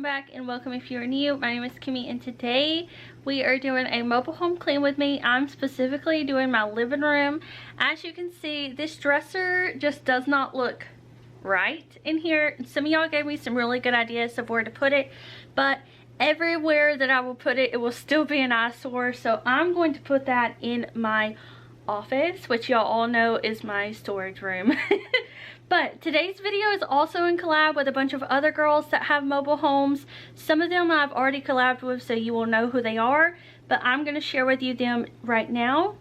welcome back and welcome if you're new. My name is Kimmy and today we are doing a mobile home clean with me. I'm specifically doing my living room. As you can see, this dresser just does not look right in here. Some of y'all gave me some really good ideas of where to put it, but everywhere that I will put it, it will still be an eyesore. So I'm going to put that in my office, which y'all all know is my storage room. But today's video is also in collab with a bunch of other girls that have mobile homes. Some of them I've already collabed with, so you will know who they are, but I'm going to share with you them right now.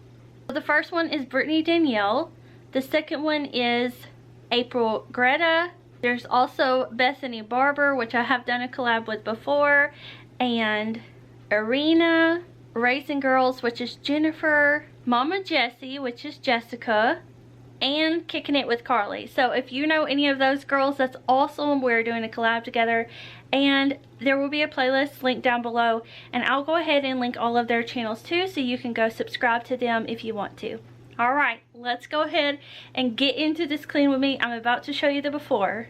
The first one is Brittany Danielle. The second one is April Greta. There's also Bethany Barber, which I have done a collab with before, and Arena, Raisin Girls, which is Jennifer, Mama Jessie, which is Jessica, and Kicking It with Carly. So if you know any of those girls, that's awesome. We're doing a collab together, and there will be a playlist linked down below, and I'll go ahead and link all of their channels too, so you can go subscribe to them if you want to. Alright, let's go ahead and get into this clean with me. I'm about to show you the before.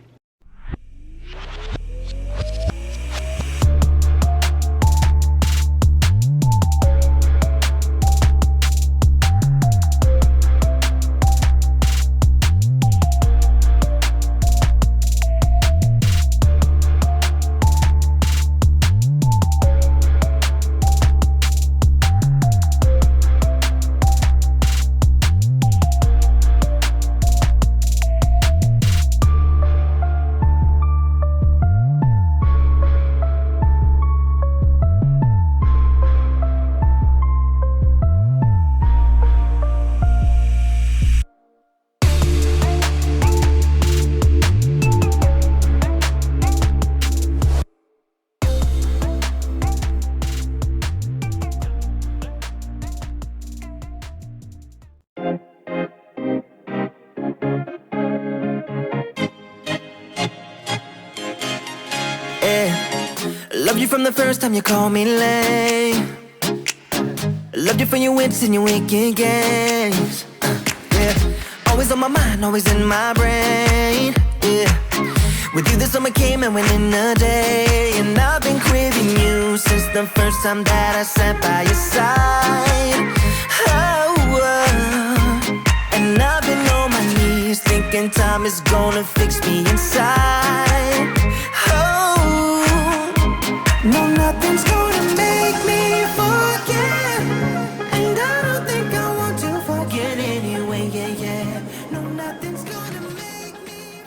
Loved you from the first time you called me lame. Loved you for your wits and your wicked games. Yeah, always on my mind, always in my brain. Yeah, with you the summer came and went in a day, and I've been craving you since the first time that I sat by your side. And I've been on my knees thinking time is gonna fix me inside. No, nothing's gonna make me forget, and I don't think I want to forget anyway, yeah, yeah. No, nothing's gonna make me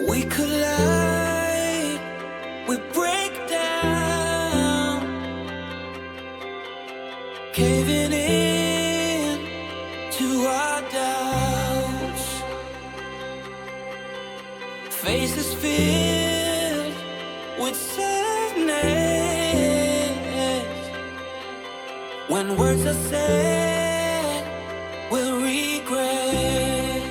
we collide, we break down, caving in to our doubts, faces filled with sadness. When words are said, we'll regret.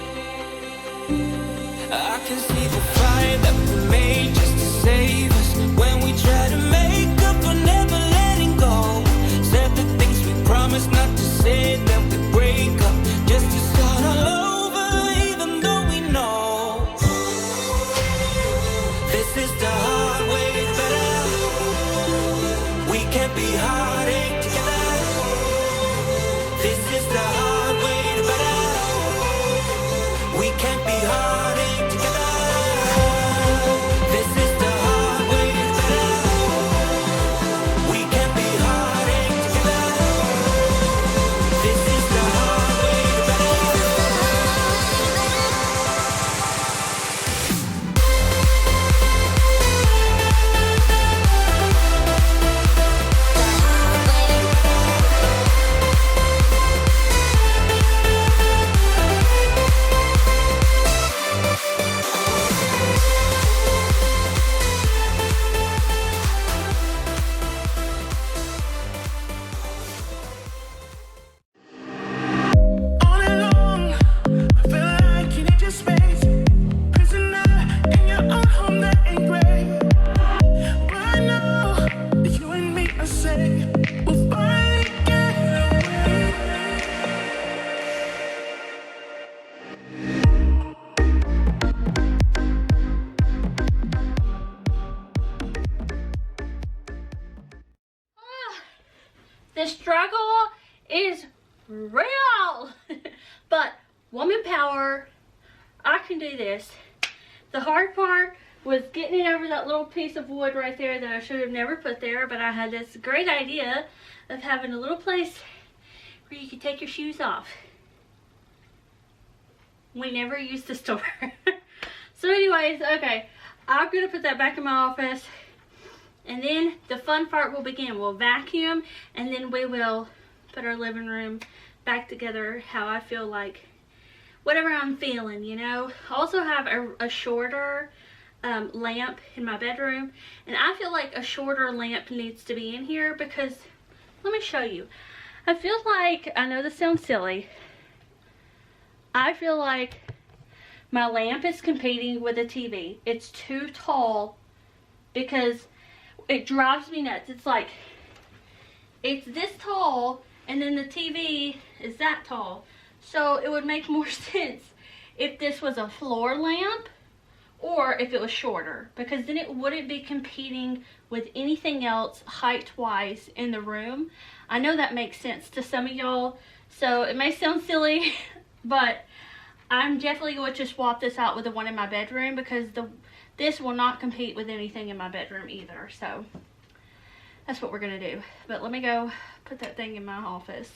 I can see the fire that we made just to save us. When we try to make up for never letting go, said the things we promised not to say, then we break. The struggle is real. But woman power, I can do this. The hard part was getting it over that little piece of wood right there that I should have never put there, but I had this great idea of having a little place where you could take your shoes off. We never used the store. So anyways, okay, I'm gonna put that back in my office, and then the fun part will begin. We'll vacuum, and then we will put our living room back together how I feel like, whatever I'm feeling, you know. I also have a shorter lamp in my bedroom, and I feel like a shorter lamp needs to be in here because, let me show you. I feel like, I know this sounds silly, I feel like my lamp is competing with the TV. It's too tall because it drives me nuts. It's like, it's this tall and then the TV is that tall. So it would make more sense if this was a floor lamp or if it was shorter, because then it wouldn't be competing with anything else height-wise in the room. I know that makes sense to some of y'all, so it may sound silly, but I'm definitely going to swap this out with the one in my bedroom because this will not compete with anything in my bedroom either. So that's what we're going to do. But let me go put that thing in my office.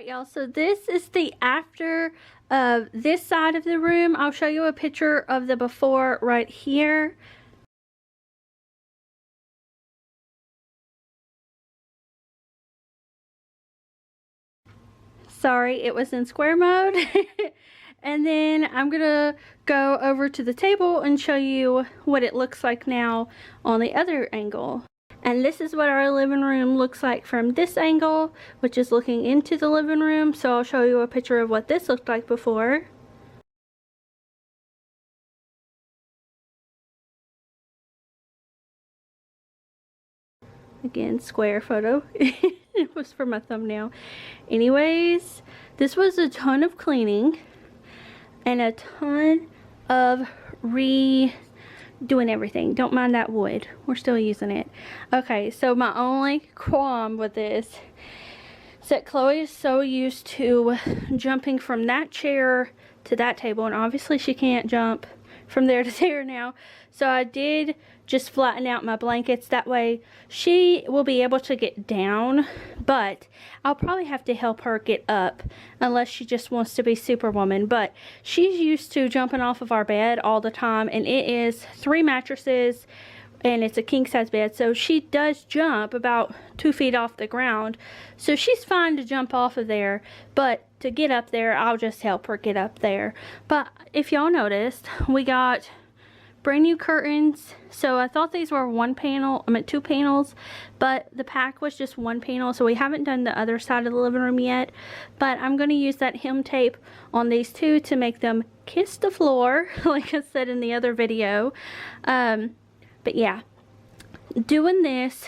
Alright y'all, so this is the after of this side of the room. I'll show you a picture of the before right here. Sorry, it was in square mode. And then I'm gonna go over to the table and show you what it looks like now on the other angle. And this is what our living room looks like from this angle, which is looking into the living room. So I'll show you a picture of what this looked like before. Again, square photo. It was for my thumbnail. Anyways, this was a ton of cleaning and a ton of doing everything. Don't mind that wood. We're still using it. Okay, so my only qualm with this is that Chloe is so used to jumping from that chair to that table, and obviously she can't jump from there to there now. So I did just flatten out my blankets. That way she will be able to get down, but I'll probably have to help her get up unless she just wants to be Superwoman. But she's used to jumping off of our bed all the time, and it is 3 mattresses and it's a king size bed, so she does jump about 2 feet off the ground, so she's fine to jump off of there. But to get up there, I'll just help her get up there. But if y'all noticed, we got brand new curtains. So I thought these were 2 panels, but the pack was just 1 panel, so we haven't done the other side of the living room yet. But I'm going to use that hem tape on these 2 to make them kiss the floor, like I said in the other video. But yeah, doing this,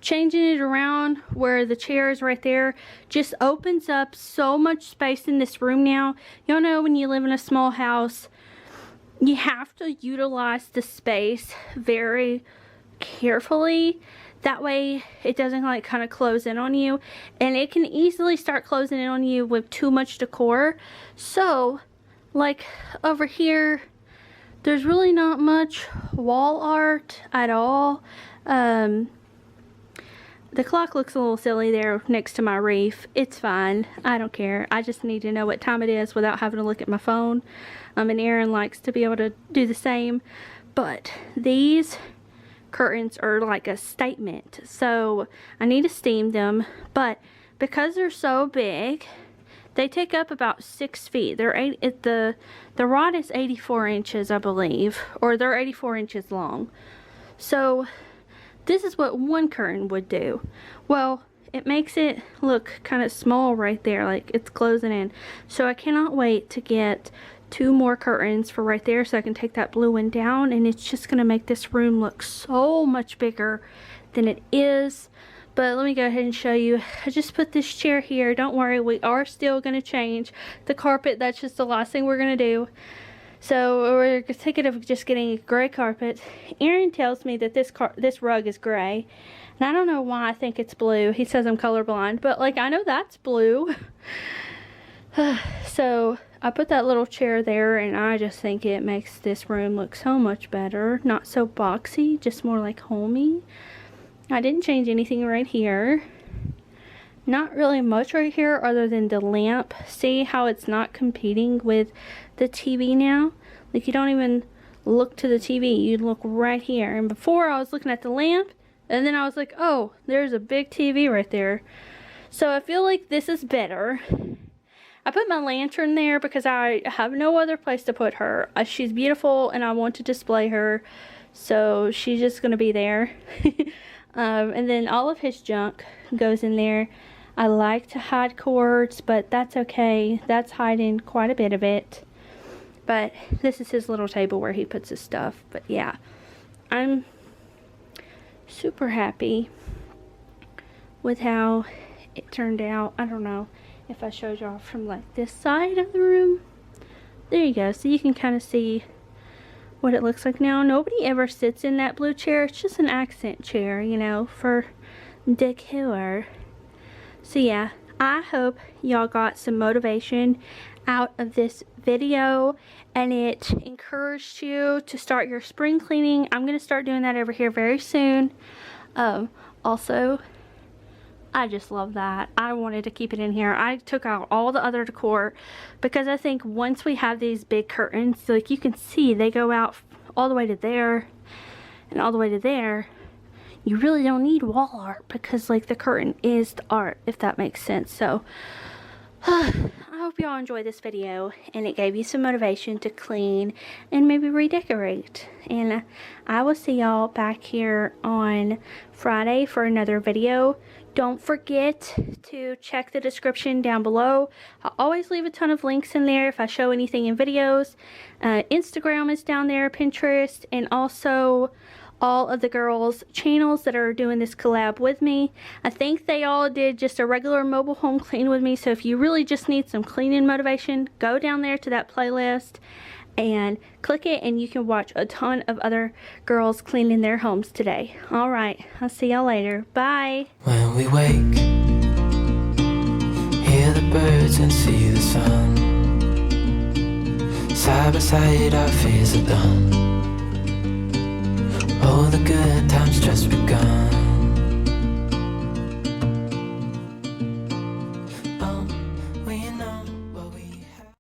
changing it around where the chair is right there, just opens up so much space in this room now. Y'all know when you live in a small house, you have to utilize the space very carefully. That way it doesn't like kind of close in on you, and it can easily start closing in on you with too much decor. So like over here, there's really not much wall art at all. The clock looks a little silly there next to my reef. It's fine. I don't care. I just need to know what time it is without having to look at my phone. And Aaron likes to be able to do the same. But these curtains are like a statement. So I need to steam them. But because they're so big, they take up about 6 feet. The rod is 84 inches, I believe. Or they're 84 inches long. So this is what one curtain would do. Well, it makes it look kind of small right there, like it's closing in. So I cannot wait to get 2 more curtains for right there so I can take that blue one down, and it's just going to make this room look so much bigger than it is. But let me go ahead and show you. I just put this chair here. Don't worry, we are still going to change the carpet. That's just the last thing we're going to do. So we're thinking of just getting a gray carpet. Aaron tells me that this rug is gray, and I don't know why I think it's blue. He says I'm colorblind, but like I know that's blue. So I put that little chair there, and I just think it makes this room look so much better. Not so boxy, just more like homey. I didn't change anything right here. Not really much right here other than the lamp. See how it's not competing with the TV now? Like you don't even look to the TV, you look right here. And before I was looking at the lamp, and then I was like, oh, there's a big TV right there. So I feel like this is better. I put my lantern there because I have no other place to put her. She's beautiful and I want to display her, so she's just gonna be there. And then all of his junk goes in there. I like to hide cords, but that's okay. That's hiding quite a bit of it. But this is his little table where he puts his stuff. But yeah, I'm super happy with how it turned out. I don't know if I showed y'all from like this side of the room. There you go. So you can kind of see what it looks like now. Nobody ever sits in that blue chair. It's just an accent chair, you know, for decor. So yeah, I hope y'all got some motivation out of this video and it encouraged you to start your spring cleaning. I'm going to start doing that over here very soon. Also, I just love that. I wanted to keep it in here. I took out all the other decor because I think once we have these big curtains, like you can see, they go out all the way to there and all the way to there. You really don't need wall art because like the curtain is the art, if that makes sense. So I hope y'all enjoyed this video and it gave you some motivation to clean and maybe redecorate. And I will see y'all back here on Friday for another video. Don't forget to check the description down below. I always leave a ton of links in there if I show anything in videos. Instagram is down there, Pinterest, and also all of the girls' channels that are doing this collab with me. I think they all did just a regular mobile home clean with me, so if you really just need some cleaning motivation, go down there to that playlist and click it and you can watch a ton of other girls cleaning their homes today. Alright, I'll see y'all later. Bye! When we wake, hear the birds and see the sun. Side by side our fears are done. All the good times just begun.